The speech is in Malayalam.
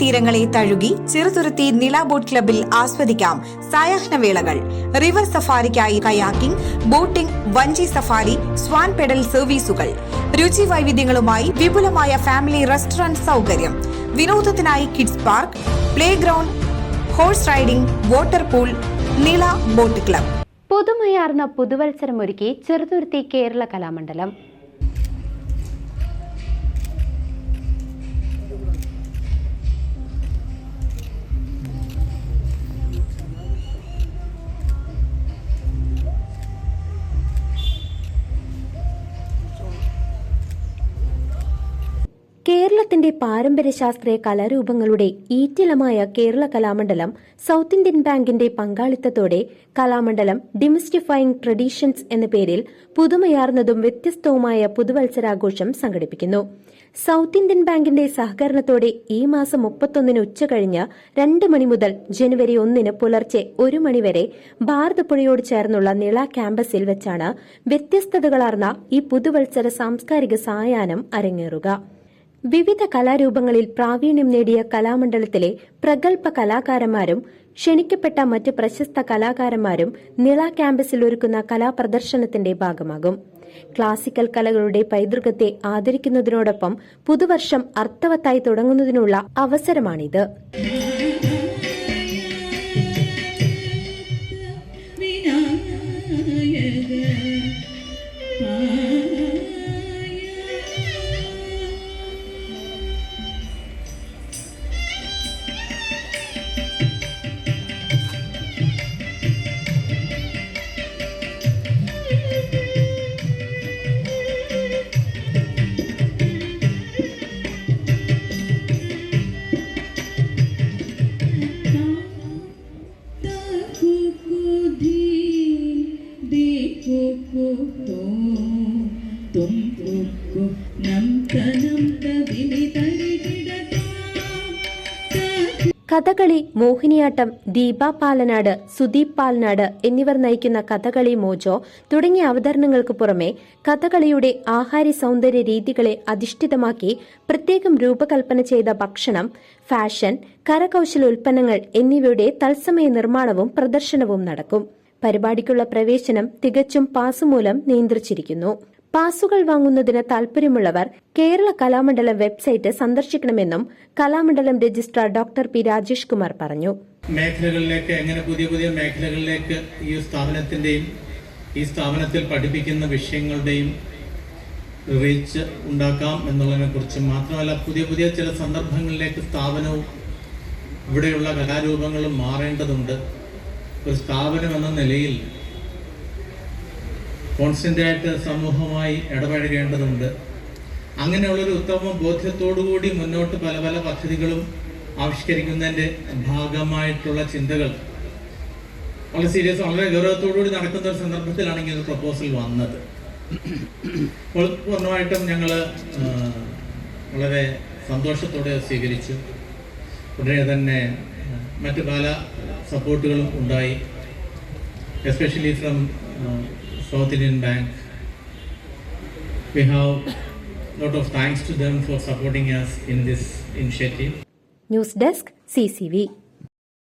തീരങ്ങളെ തഴുകി ചെറുതുരുത്തി നില ബോട്ട് ക്ലബിൽ ആസ്വദിക്കാം സായാഹ്നവേളകൾ. റിവർ സഫാരിക്കായി കയാക്കിംഗ്, ബോട്ടിംഗ്, വഞ്ചി സഫാരി, സ്വാൻ പെഡൽ സർവീസുകൾ. രുചി വൈവിധ്യങ്ങളുമായി വിപുലമായ ഫാമിലി റെസ്റ്റോറന്റ് സൗകര്യം. വിനോദത്തിനായി kids park, play ground, horse riding, water pool. നില ബോട്ട് ക്ലബ്. പുതുമയാർന്ന പുതുവത്സരമൊരുക്കി ചെറുതുരുത്തി കേരള കലാമണ്ഡലം. കേരളത്തിന്റെ പാരമ്പര്യ ശാസ്ത്രീയ കലാരൂപങ്ങളുടെ ഈറ്റിലമായ കേരള കലാമണ്ഡലം സൗത്ത് ഇന്ത്യൻ ബാങ്കിന്റെ പങ്കാളിത്തത്തോടെ കലാമണ്ഡലം ഡിമിസ്റ്റിഫയിങ് ട്രഡീഷൻസ് എന്ന പേരിൽ പുതുമയാർന്നതും വ്യത്യസ്തവുമായ പുതുവത്സരാഘോഷം സംഘടിപ്പിക്കുന്നു. സൗത്ത് ഇന്ത്യൻ ബാങ്കിന്റെ സഹകരണത്തോടെ ഈ മാസം 31 ഉച്ചകഴിഞ്ഞ് 2 മണി മുതൽ ജനുവരി 1 പുലർച്ചെ 1 മണിവരെ ഭാരതപ്പുഴയോട് ചേർന്നുള്ള നിള ക്യാമ്പസിൽ വെച്ചാണ് വ്യത്യസ്തതകളാർന്ന ഈ പുതുവത്സര സാംസ്കാരിക സായാഹ്നം അരങ്ങേറുക. വിവിധ കലാരൂപങ്ങളിൽ പ്രാവീണ്യം നേടിയ കലാമണ്ഡലത്തിലെ പ്രഗത്ഭ കലാകാരന്മാരും ക്ഷണിക്കപ്പെട്ട മറ്റ് പ്രശസ്ത കലാകാരന്മാരും നിള ക്യാമ്പസിൽ ഒരുക്കുന്ന കലാപ്രദർശനത്തിന്റെ ഭാഗമാകും. ക്ലാസിക്കൽ കലകളുടെ പൈതൃകത്തെ ആദരിക്കുന്നതിനോടൊപ്പം പുതുവർഷം അർത്ഥവത്തായി തുടങ്ങുന്നതിനുള്ള അവസരമാണിത്. കഥകളി, മോഹിനിയാട്ടം, ദീപ പാലനാട്, സുദീപ് പാലനാട് എന്നിവർ നയിക്കുന്ന കഥകളി മോജോ തുടങ്ങിയ അവതരണങ്ങൾക്ക് പുറമെ കഥകളിയുടെ ആഹാര സൗന്ദര്യ രീതികളെ അധിഷ്ഠിതമാക്കി പ്രത്യേകം രൂപകൽപ്പന ചെയ്ത ഭക്ഷണം, ഫാഷൻ, കരകൌശല ഉൽപ്പന്നങ്ങൾ എന്നിവയുടെ തത്സമയ നിർമ്മാണവും പ്രദർശനവും നടക്കും. പരിപാടിക്കുള്ള പ്രവേശനം തികച്ചും പാസ് മൂലം നിയന്ത്രിച്ചിരിക്കുന്നു. പാസുകൾ വാങ്ങുന്നതിന് താൽപര്യമുള്ളവർ കേരള കലാമണ്ഡലം വെബ്സൈറ്റ് സന്ദർശിക്കണമെന്നും Kalamandalam registrar doctor P Rajesh Kumar പറഞ്ഞു. മേഖലകളിലേക്ക് എങ്ങനെ പുതിയ മേഖലകളിലേക്ക് ഈ സ്ഥാപനത്തിന്റെയും ഈ സ്ഥാപനത്തിൽ പഠിപ്പിക്കുന്ന വിഷയങ്ങളുടെയും റീച്ച് ഉണ്ടാക്കാം എന്നുള്ളതിനെ കുറിച്ചും മാത്രമല്ല പുതിയ ചില സന്ദർഭങ്ങളിലേക്ക് സ്ഥാപനവും ഇവിടെയുള്ള കലാരൂപങ്ങളും മാറേണ്ടതുണ്ട്. ഒരു സ്ഥാപനം എന്ന നിലയിൽ കോൺസ്റ്റന്റായിട്ട് സമൂഹവുമായി ഇടപഴകേണ്ടതുണ്ട്. അങ്ങനെയുള്ളൊരു ഉത്തമ ബോധ്യത്തോടുകൂടി മുന്നോട്ട് പല പദ്ധതികളും ആവിഷ്കരിക്കുന്നതിൻ്റെ ഭാഗമായിട്ടുള്ള ചിന്തകൾ വളരെ ഗൗരവത്തോടുകൂടി നടക്കുന്ന ഒരു സന്ദർഭത്തിലാണ് ഇങ്ങനെ ഒരു പ്രപ്പോസൽ വന്നത്. പൂർണ്ണമായിട്ടും ഞങ്ങൾ വളരെ സന്തോഷത്തോടെ സ്വീകരിച്ചു. ഉടനെ തന്നെ മറ്റ് പല സപ്പോർട്ടുകളും ഉണ്ടായി, especially from South Indian Bank. We have a lot of thanks to them for supporting us in this initiative. News Desk, CCV.